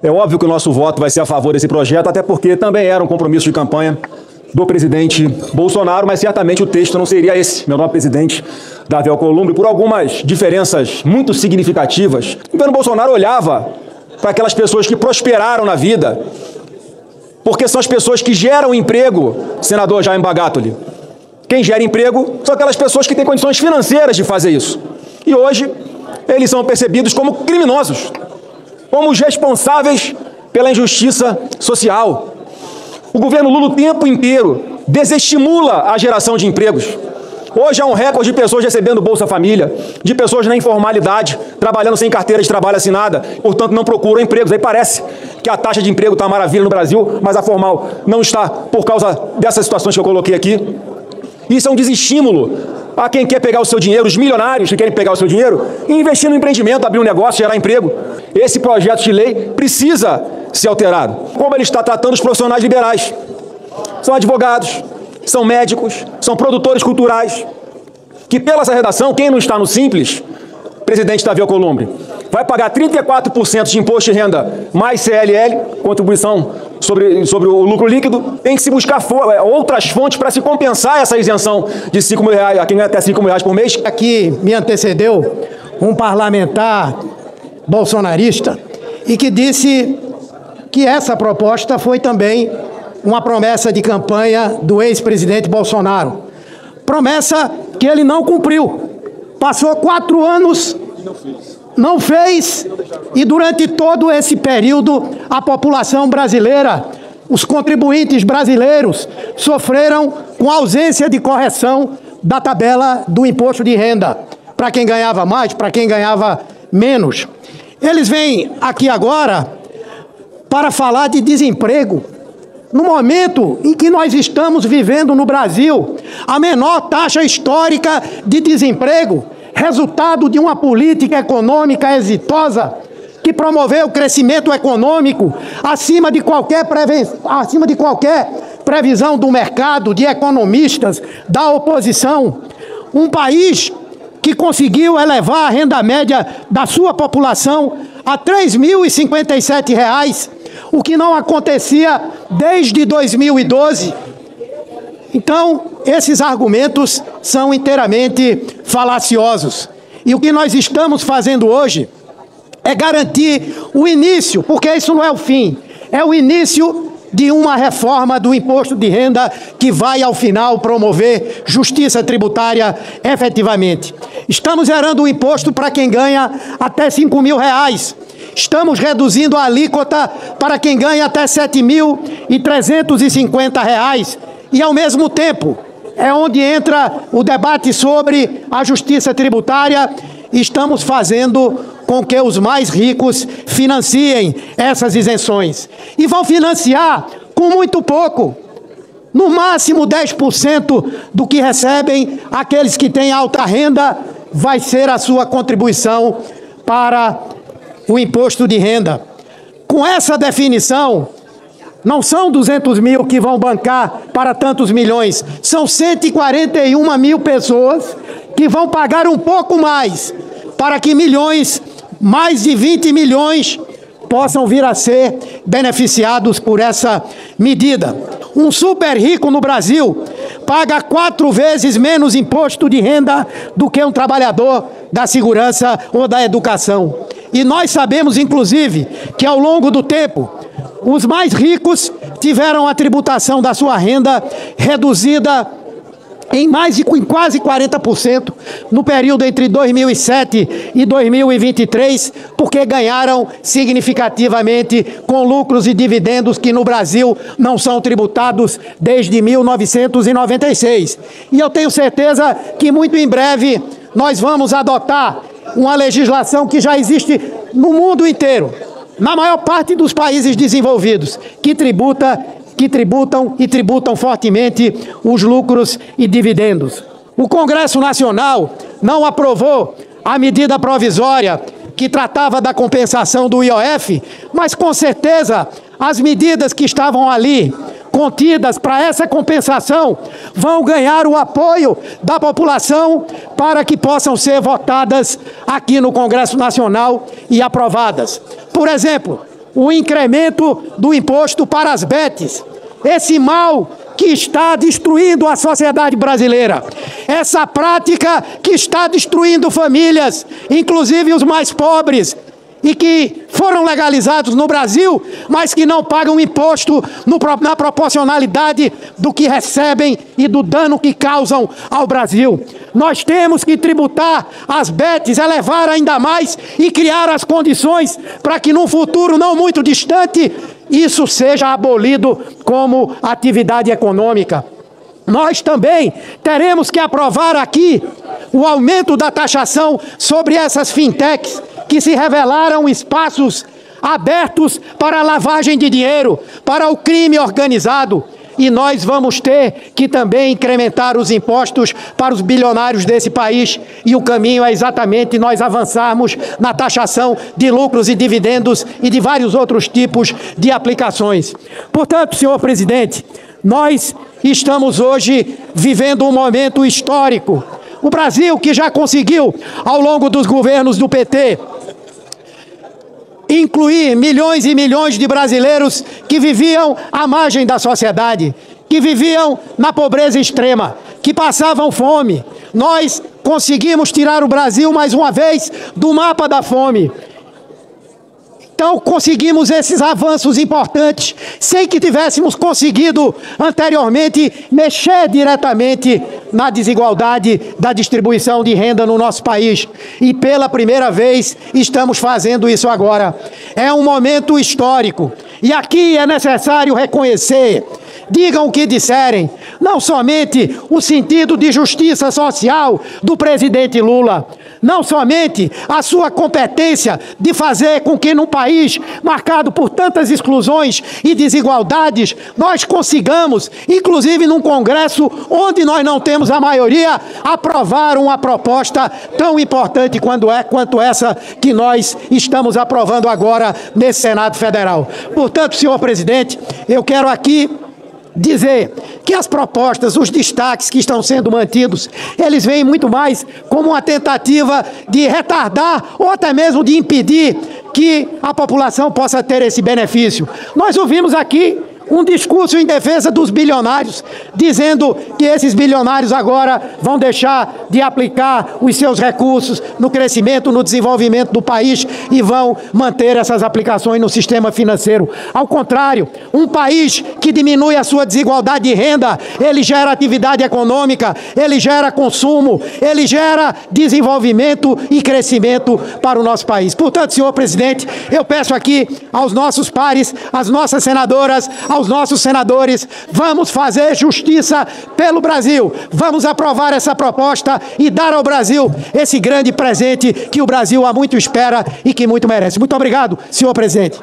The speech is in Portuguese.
É óbvio que o nosso voto vai ser a favor desse projeto, até porque também era um compromisso de campanha do presidente Bolsonaro, mas certamente o texto não seria esse, meu nobre presidente Davi Alcolumbre, por algumas diferenças muito significativas. O governo Bolsonaro olhava para aquelas pessoas que prosperaram na vida, porque são as pessoas que geram emprego, senador Jaime Bagatoli. Quem gera emprego são aquelas pessoas que têm condições financeiras de fazer isso. E hoje, eles são percebidos como criminosos, como os responsáveis pela injustiça social. O governo Lula o tempo inteiro desestimula a geração de empregos. Hoje há um recorde de pessoas recebendo Bolsa Família, de pessoas na informalidade, trabalhando sem carteira de trabalho assinada, portanto não procuram empregos. Aí parece que a taxa de emprego está maravilha no Brasil, mas a formal não está por causa dessas situações que eu coloquei aqui. Isso é um desestímulo a quem quer pegar o seu dinheiro, os milionários que querem pegar o seu dinheiro e investir no empreendimento, abrir um negócio, gerar emprego. Esse projeto de lei precisa ser alterado. Como ele está tratando os profissionais liberais? São advogados, são médicos, são produtores culturais, que pela essa redação, quem não está no Simples, presidente Davi Alcolumbre, vai pagar 34% de imposto de renda mais CLL, contribuição sobre o lucro líquido. Tem que se buscar outras fontes para se compensar essa isenção de R$5.000, a quem ganha até R$5.000 por mês. Aqui me antecedeu um parlamentar bolsonarista e que disse que essa proposta foi também uma promessa de campanha do ex-presidente Bolsonaro. Promessa que ele não cumpriu. Passou 4 anos, não fez, e durante todo esse período a população brasileira, os contribuintes brasileiros, sofreram com ausência de correção da tabela do imposto de renda, para quem ganhava mais, para quem ganhava menos. Eles vêm aqui agora para falar de desemprego, no momento em que nós estamos vivendo no Brasil a menor taxa histórica de desemprego, resultado de uma política econômica exitosa que promoveu o crescimento econômico acima de qualquer previsão do mercado, de economistas, da oposição. Um país que conseguiu elevar a renda média da sua população a R$ 3.057, o que não acontecia desde 2012. Então, esses argumentos são inteiramente falaciosos. E o que nós estamos fazendo hoje é garantir o início, porque isso não é o fim, é o início de uma reforma do imposto de renda que vai, ao final, promover justiça tributária efetivamente. Estamos zerando o imposto para quem ganha até R$ 5.000. Estamos reduzindo a alíquota para quem ganha até R$ 7.350. E, ao mesmo tempo, é onde entra o debate sobre a justiça tributária. Estamos fazendo com que os mais ricos financiem essas isenções. E vão financiar com muito pouco. No máximo 10% do que recebem aqueles que têm alta renda vai ser a sua contribuição para o imposto de renda. Com essa definição, não são 200 mil que vão bancar para tantos milhões, são 141 mil pessoas que vão pagar um pouco mais para que milhões, mais de 20 milhões, possam vir a ser beneficiados por essa medida. Um super rico no Brasil paga 4 vezes menos imposto de renda do que um trabalhador da segurança ou da educação. E nós sabemos, inclusive, que ao longo do tempo, os mais ricos tiveram a tributação da sua renda reduzida em quase 40% no período entre 2007 e 2023, porque ganharam significativamente com lucros e dividendos que no Brasil não são tributados desde 1996. E eu tenho certeza que muito em breve nós vamos adotar uma legislação que já existe no mundo inteiro, na maior parte dos países desenvolvidos, que tributam fortemente os lucros e dividendos. O Congresso Nacional não aprovou a medida provisória que tratava da compensação do IOF, mas com certeza as medidas que estavam ali contidas para essa compensação vão ganhar o apoio da população para que possam ser votadas aqui no Congresso Nacional e aprovadas. Por exemplo, o incremento do imposto para as bets. Esse mal que está destruindo a sociedade brasileira. Essa prática que está destruindo famílias, inclusive os mais pobres, e que foram legalizados no Brasil, mas que não pagam imposto na proporcionalidade do que recebem e do dano que causam ao Brasil. Nós temos que tributar as bets, elevar ainda mais e criar as condições para que num futuro não muito distante isso seja abolido como atividade econômica. Nós também teremos que aprovar aqui o aumento da taxação sobre essas fintechs que se revelaram espaços abertos para a lavagem de dinheiro, para o crime organizado. E nós vamos ter que também incrementar os impostos para os bilionários desse país. E o caminho é exatamente nós avançarmos na taxação de lucros e dividendos e de vários outros tipos de aplicações. Portanto, senhor presidente, nós estamos hoje vivendo um momento histórico. O Brasil, que já conseguiu, ao longo dos governos do PT, incluir milhões e milhões de brasileiros que viviam à margem da sociedade, que viviam na pobreza extrema, que passavam fome. Nós conseguimos tirar o Brasil, mais uma vez, do mapa da fome. Então, conseguimos esses avanços importantes, sem que tivéssemos conseguido, anteriormente, mexer diretamente na desigualdade da distribuição de renda no nosso país. E, pela primeira vez, estamos fazendo isso agora. É um momento histórico. E aqui é necessário reconhecer, digam o que disserem, não somente o sentido de justiça social do presidente Lula, não somente a sua competência de fazer com que num país marcado por tantas exclusões e desigualdades, nós consigamos, inclusive num Congresso onde nós não temos a maioria, aprovar uma proposta tão importante quanto essa que nós estamos aprovando agora nesse Senado Federal. Portanto, senhor presidente, eu quero aqui dizer que as propostas, os destaques que estão sendo mantidos, eles vêm muito mais como uma tentativa de retardar ou até mesmo de impedir que a população possa ter esse benefício. Nós ouvimos aqui um discurso em defesa dos bilionários, dizendo que esses bilionários agora vão deixar de aplicar os seus recursos no crescimento, no desenvolvimento do país e vão manter essas aplicações no sistema financeiro. Ao contrário, um país que diminui a sua desigualdade de renda, ele gera atividade econômica, ele gera consumo, ele gera desenvolvimento e crescimento para o nosso país. Portanto, senhor presidente, eu peço aqui aos nossos pares, às nossas senadoras, aos nossos senadores, vamos fazer justiça pelo Brasil, vamos aprovar essa proposta e dar ao Brasil esse grande presente que o Brasil há muito espera e que muito merece. Muito obrigado, senhor presidente.